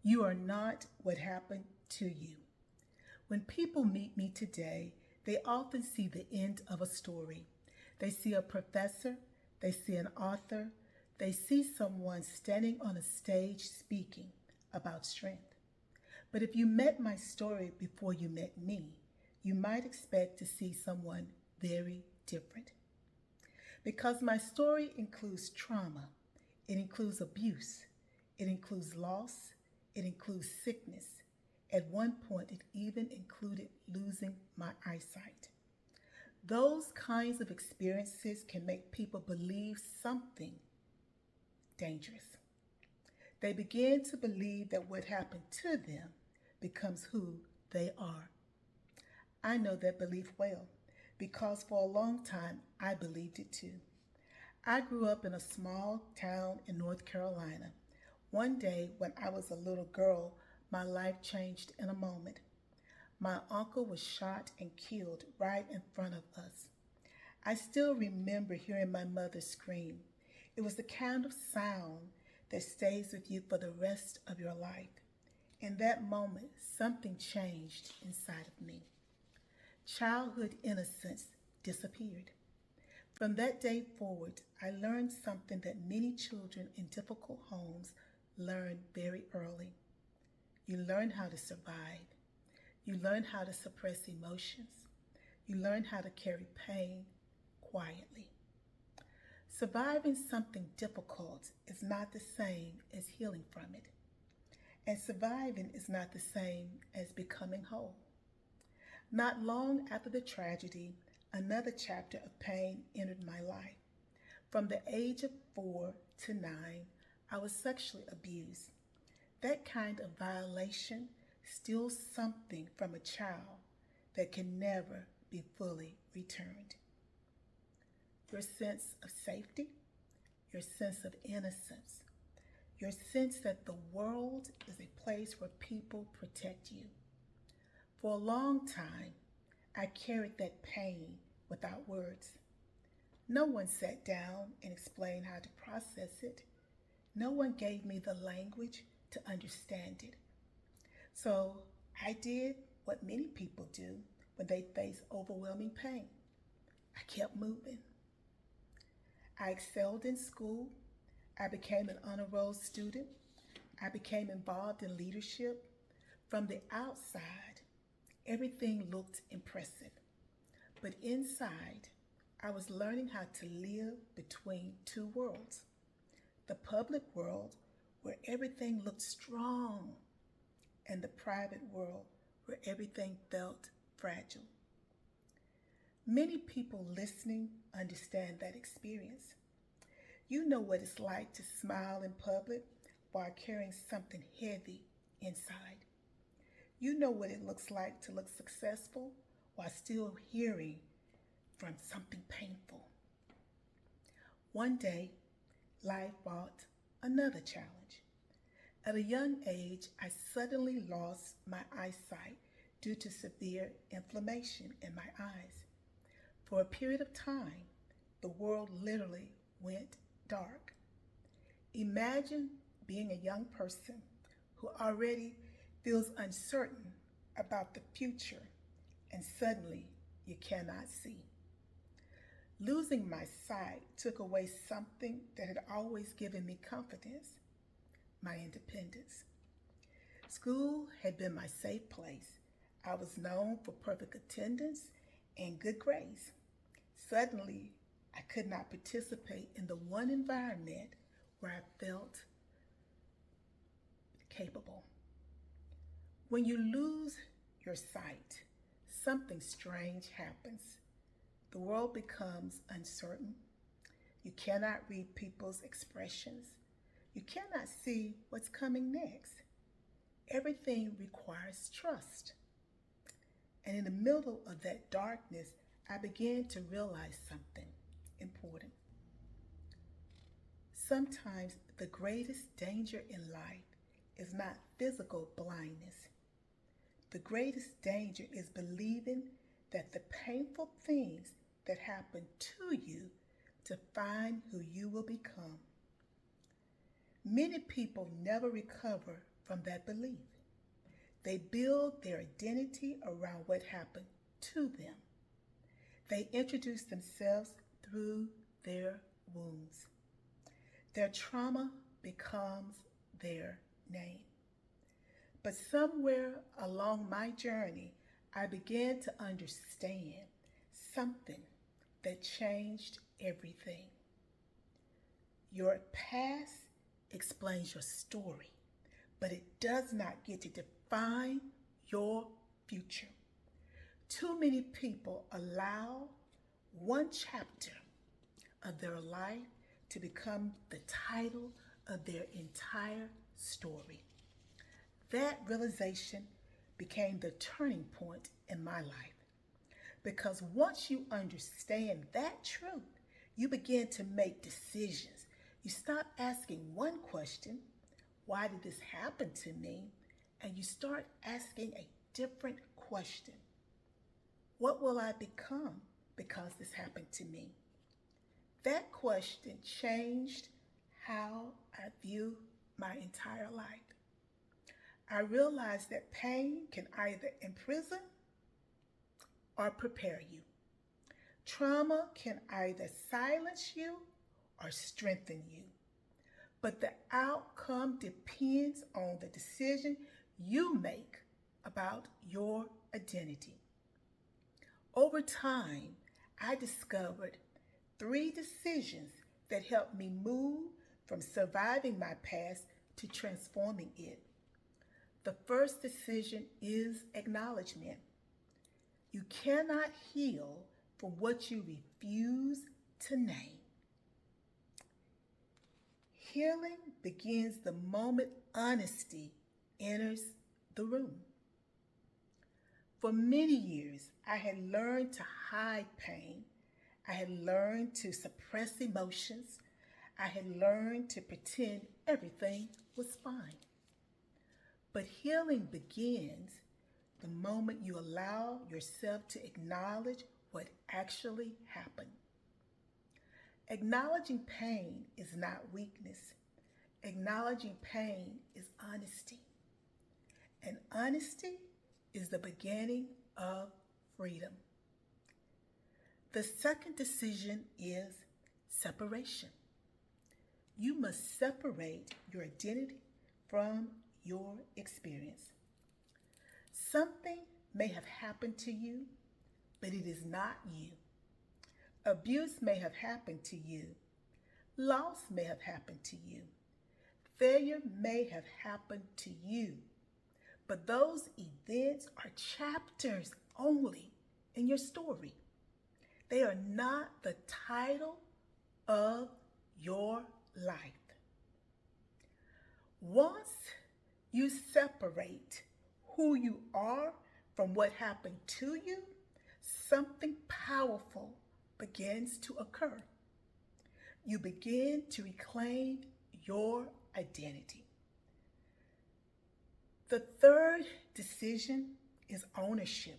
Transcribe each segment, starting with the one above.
You are not what happened to you. When people meet me today, they often see the end of a story. They see a professor, they see an author, they see someone standing on a stage speaking about strength. But if you met my story before you met me, you might expect to see someone very different. Because my story includes trauma, it includes abuse, it includes loss, it includes sickness. At one point, it even included losing my eyesight. Those kinds of experiences can make people believe something dangerous. They begin to believe that what happened to them becomes who they are. I know that belief well because for a long time I believed it too. I grew up in a small town in North Carolina. One day when I was a little girl, my life changed in a moment. My uncle was shot and killed right in front of us. I still remember hearing my mother scream. It was the kind of sound that stays with you for the rest of your life. In that moment, something changed inside of me. Childhood innocence disappeared. From that day forward, I learned something that many children in difficult homes learn very early. You learn how to survive. You learn how to suppress emotions. You learn how to carry pain quietly. Surviving something difficult is not the same as healing from it. And surviving is not the same as becoming whole. Not long after the tragedy, another chapter of pain entered my life. From the age of 4 to 9, I was sexually abused. That kind of violation steals something from a child that can never be fully returned. Your sense of safety, your sense of innocence, your sense that the world is a place where people protect you. For a long time, I carried that pain without words. No one sat down and explained how to process it. No one gave me the language to understand it. So I did what many people do when they face overwhelming pain. I kept moving. I excelled in school. I became an honor roll student. I became involved in leadership. From the outside, everything looked impressive. But inside, I was learning how to live between two worlds. The public world, where everything looked strong, and the private world, where everything felt fragile. Many people listening understand that experience. You know what it's like to smile in public while carrying something heavy inside. You know what it looks like to look successful while still hearing from something painful. One day, life brought another challenge. At a young age, I suddenly lost my eyesight due to severe inflammation in my eyes. For a period of time, the world literally went dark. Imagine being a young person who already feels uncertain about the future and suddenly you cannot see. Losing my sight took away something that had always given me confidence, my independence. School had been my safe place. I was known for perfect attendance and good grades. Suddenly, I could not participate in the one environment where I felt capable. When you lose your sight, something strange happens. The world becomes uncertain. You cannot read people's expressions. You cannot see what's coming next. Everything requires trust. And in the middle of that darkness, I began to realize something important. Sometimes the greatest danger in life is not physical blindness. The greatest danger is believing that the painful things that happen to you define who you will become. Many people never recover from that belief. They build their identity around what happened to them. They introduce themselves through their wounds. Their trauma becomes their name. But somewhere along my journey, I began to understand something that changed everything. Your past explains your story, but it does not get to define your future. Too many people allow one chapter of their life to become the title of their entire story. That realization became the turning point in my life. Because once you understand that truth, you begin to make decisions. You stop asking one question, why did this happen to me? And you start asking a different question. What will I become because this happened to me? That question changed how I view my entire life. I realized that pain can either imprison or prepare you. Trauma can either silence you or strengthen you. But the outcome depends on the decision you make about your identity. Over time, I discovered 3 decisions that helped me move from surviving my past to transforming it. The first decision is acknowledgement. You cannot heal from what you refuse to name. Healing begins the moment honesty enters the room. For many years, I had learned to hide pain. I had learned to suppress emotions. I had learned to pretend everything was fine. But healing begins the moment you allow yourself to acknowledge what actually happened. Acknowledging pain is not weakness. Acknowledging pain is honesty. And honesty is the beginning of freedom. The second decision is separation. You must separate your identity from your experience. Something may have happened to you, but it is not you. Abuse may have happened to you. Loss may have happened to you. Failure may have happened to you. But those events are chapters only in your story. They are not the title of your life. Once you separate who you are from what happened to you, something powerful begins to occur. You begin to reclaim your identity. The third decision is ownership.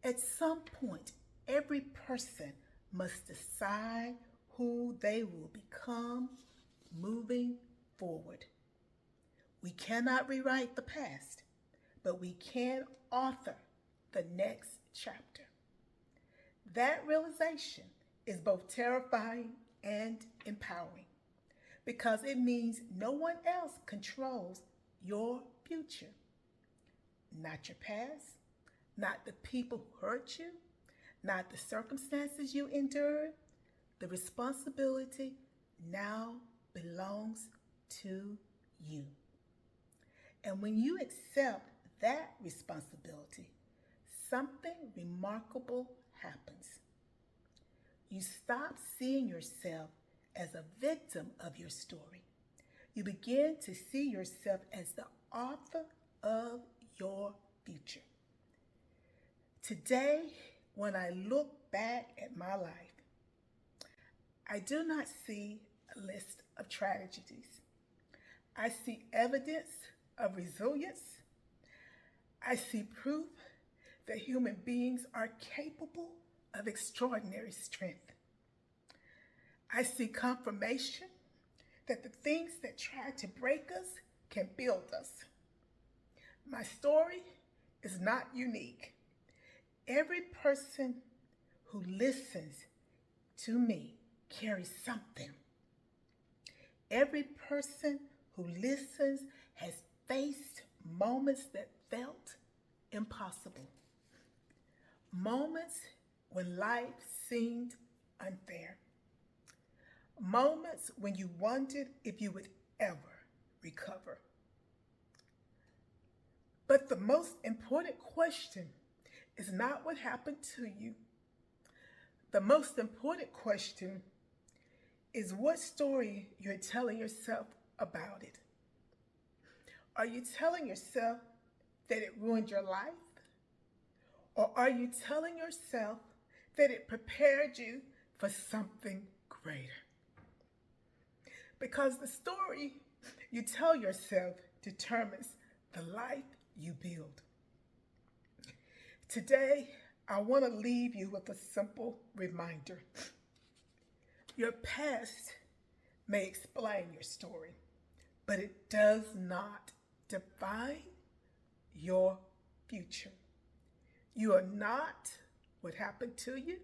At some point, every person must decide who they will become moving forward. We cannot rewrite the past, but we can author the next chapter. That realization is both terrifying and empowering because it means no one else controls your future. Not your past, not the people who hurt you, not the circumstances you endured. The responsibility now belongs to you. And when you accept that responsibility, something remarkable happens. You stop seeing yourself as a victim of your story. You begin to see yourself as the author of your future. Today, when I look back at my life, I do not see a list of tragedies. I see evidence of resilience. I see proof that human beings are capable of extraordinary strength. I see confirmation that the things that try to break us can build us. My story is not unique. Every person who listens to me carries something. Every person who listens has faced moments that felt impossible. Moments when life seemed unfair. Moments when you wondered if you would ever recover. But the most important question is not what happened to you. The most important question is what story you're telling yourself about it. Are you telling yourself that it ruined your life? Or are you telling yourself that it prepared you for something greater? Because the story you tell yourself determines the life you build. Today, I want to leave you with a simple reminder. Your past may explain your story, but it does not define your future. You are not what happened to you.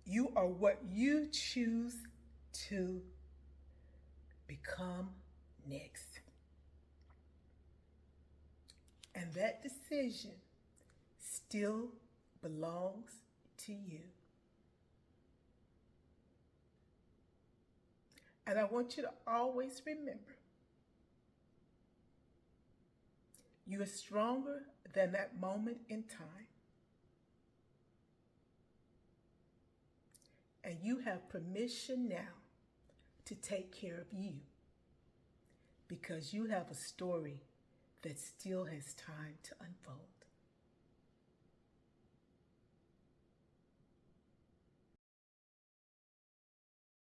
You are what you choose to become next. And that decision still belongs to you. And I want you to always remember, you are stronger than that moment in time. And you have permission now to take care of you because you have a story that still has time to unfold.